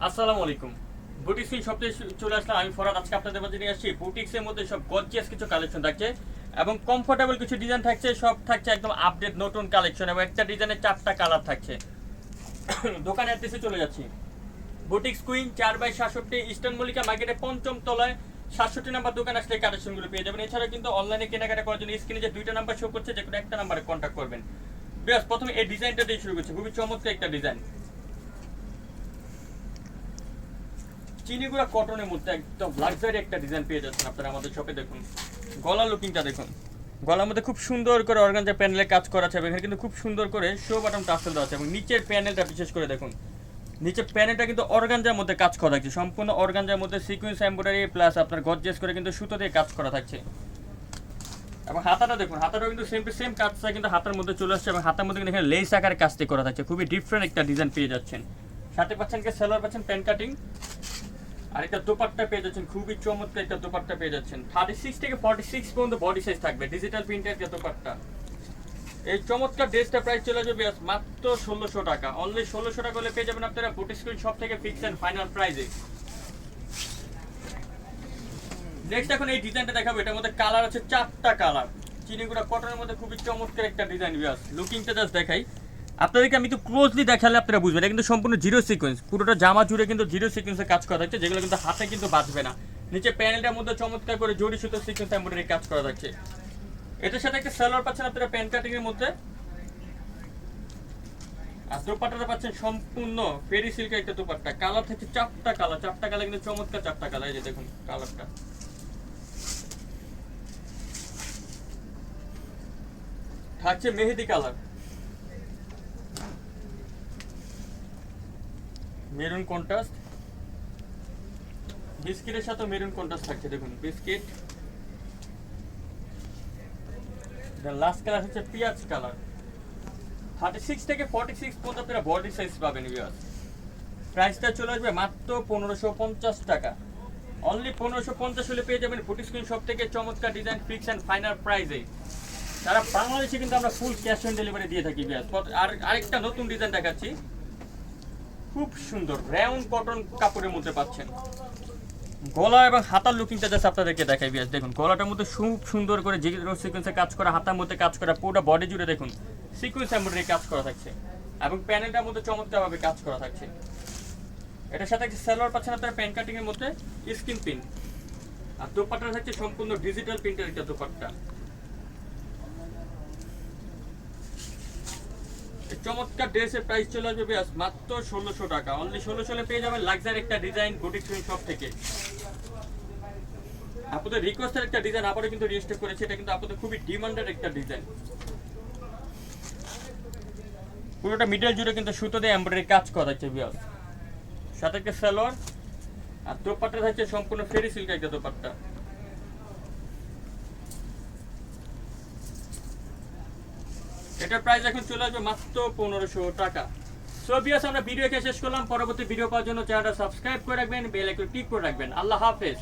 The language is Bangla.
আসসালামু আলাইকুম। বুটিক্স ফিল শপে চলে আসলাম আমি ফরহাদ। আজকে আপনাদের মাঝে নিয়ে আসছি বুটিক্সের মধ্যে সব গর্জিয়াস কিছু কালেকশন থাকছে এবং কমফোর্টেবল কিছু ডিজাইন থাকছে। সব থাকছে একদম আপডেট নতুন কালেকশন এবং একটা ডিজাইনের 4টা কালার থাকছে। দোকানে অ্যাড্রেসে চলে যাচ্ছি। বুটিক্স কুইন 4/67 ইস্টার্ন মল্লিকা মার্কেটে 5ম তলায় 67 নাম্বার দোকান আসলে কালেকশনগুলো পেয়ে যাবেন। এছাড়া কিন্তু অনলাইনে কেনাকাটা করার জন্য স্ক্রিনে যে 2টা নাম্বার শো করছে, যে কোনো একটা নাম্বারে কন্ট্যাক্ট করবেন। বেশ, প্রথমে এই ডিজাইনটা দিয়ে শুরু করছি। খুবই চমৎকার একটা ডিজাইন, চিনিগুড়া কটনের মধ্যে একদম লাক্সারি একটা ডিজাইন পেয়ে যাচ্ছেন আপনারা আমাদের শপে। দেখুন গলা লুকিংটা দেখুন, গলার মধ্যে খুব সুন্দর করে অর্গানজা প্যানেলে কাজ করা আছে এবং এখানে কিন্তু খুব সুন্দর করে শো বাটন টাসেল দেওয়া আছে এবং নিচের প্যানেলটা বিশেষ করে দেখুন, নিচের প্যানেলটা কিন্তু অর্গানজার মধ্যে কাজ করা থাকছে, সম্পূর্ণ অর্গানজার মধ্যে সিকোয়েন্স এমব্রয়ডারি প্লাস আপনার গর্জিয়াস করে কিন্তু সুতো দিয়ে কাজ করা থাকছে। এবং হাতাটা দেখুন, হাতাটাও কিন্তু সেম টু সেম কাজটা কিন্তু হাতার মধ্যে চলে আসছে এবং হাতার মধ্যে কিন্তু এখানে লেস আকারে কাজটি করা থাকছে। খুবই ডিফারেন্ট একটা ডিজাইন পেয়ে যাচ্ছেন। সাথে পাচ্ছেন কি সেলোয়ার পাচ্ছেন প্যান কাটিং, আর একটা দোপাট্টা পেয়ে যাচ্ছেন। খুবই চমৎকার একটা দোপাট্টা পেয়ে যাচ্ছেন। 36 থেকে 46 পর্যন্ত বডি সাইজ থাকবে, ডিজিটাল প্রিন্টের একটা দোপাট্টা। এই চমৎকার ড্রেসটা প্রাইস চলে যাবে মাত্র 1600 টাকা। অনলি 1600 টাকা হলে পেয়ে যাবেন আপনারা বুটিক স্কুইন শপ থেকে ফিক্স এন্ড ফাইনাল প্রাইসে। নেক্সট এখন এই ডিজাইনটা দেখাবো। এটার মধ্যে কালার আছে 4টা কালার, চিনিগুড়া কটনের মধ্যে খুবই চমৎকার একটা ডিজাইন। বিয়াস লুকিংটা জাস্ট দেখাই আপনাদেরকে, আমি তো ক্লোজলি দেখালে আপনারা বুঝবেন। এটা কিন্তু সম্পূর্ণ জিরো সিকোয়েন্স, পুরোটা জামা জুড়ে কিন্তু জিরো সিকোয়েন্সে কাজ করা থাকছে, যেগুলো কিন্তু হাতে কিন্তু বাঁচবে না। নিচে প্যানেলটার মধ্যে চমৎকার করে জড়ি সুতো সিকোয়েন্স এমব্রয়ডারি কাজ করা থাকছে। এটার সাথে একটা সালোয়ার পাচ্ছেন আপনারা প্যান কাটিং এর মধ্যে, আর দোপাট্টাটা পাচ্ছেন সম্পূর্ণ ফেরি সিল্কের একটা দোপাট্টা। কালার থাকছে 4টা কালার, 4টা কালার কিন্তু চমৎকার 4টা কালার। এই যে দেখুন কালারটা থাকছে মেহেদি কালার, মেরুন কন্ট্রাস্ট, বিস্কিটের সাথে মেরুন কন্ট্রাস্ট থাকছে। দেখুন বিস্কিট, লাস্ট কালার হচ্ছে পিঁয়াজ কালার। 36 থেকে 46 পর্যন্ত আপনারা বডি সাইজ পাবেন। প্রাইসটা চলে আসবে মাত্র 1550 টাকা। অনলি 1550 হলে পেয়ে যাবেন বুটিক স্কুইন শপ থেকে চমৎকার ডিজাইন ফিক্স এন্ড ফাইনাল প্রাইসে। সারা বাংলাদেশে কিন্তু আমরা ফুল ক্যাশ অন ডেলিভারি দিয়ে থাকি। আর আরেকটা নতুন ডিজাইন দেখাচ্ছি, খুব সুন্দর রাউন্ড কটন কাপড়ের মধ্যে পাচ্ছেন। গলা এবং হাতার লুকিংটা জাস্ট আপনাদেরকে দেখাই। বিয়াস দেখুন গলাটার মধ্যে খুব সুন্দর করে জিরো সিকোয়েন্সে কাজ করা, হাতার মধ্যে কাজ করা, পুরো বডি জুড়ে দেখুন সিকোয়েন্স এমব্রয়ডারি কাজ করা থাকছে এবং প্যানেলটার মধ্যে চমৎকারভাবে কাজ করা থাকছে। এটার সাথে একটা সালোয়ার পাচ্ছেন আপনারা প্যান কাটিং এর মধ্যে স্কিন প্রিন্ট, আর দোপাট্টা থাকছে সম্পূর্ণ ডিজিটাল প্রিন্টের একটা দোপাট্টা। চমৎকার ড্রেসের প্রাইস চলে আসবে মাত্র 1600 টাকা। অনলি 1600 পেয়ে যাবেন লাক্সারি একটা ডিজাইন বুটিক শপ থেকে। আপনাদের রিকোয়েস্টের একটা ডিজাইন আবারও কিন্তু রিস্টক করেছে। এটা কিন্তু আপনাদের খুবই ডিমান্ডেড একটা ডিজাইন। পুরোটা মিডল জুড়ে কিন্তু সুতো দিয়ে এমব্রয়ডারি কাজ করা থাকছে বিয়াস। সাথে একটা সালোয়ার আর দোপাট্টা থাকছে সম্পূর্ণ ফেরি সিল্কের একটা দোপাট্টা। এটার প্রাইস এখন চলে আসবে মাত্র 1500 টাকা। সো বিয়াস আমরা ভিডিও শেষ করলাম। পরবর্তী ভিডিও পাওয়ার জন্য চ্যানেলটা সাবস্ক্রাইব করে রাখবেন, বেল আইকন ক্লিক করে রাখবেন। আল্লাহ হাফেজ।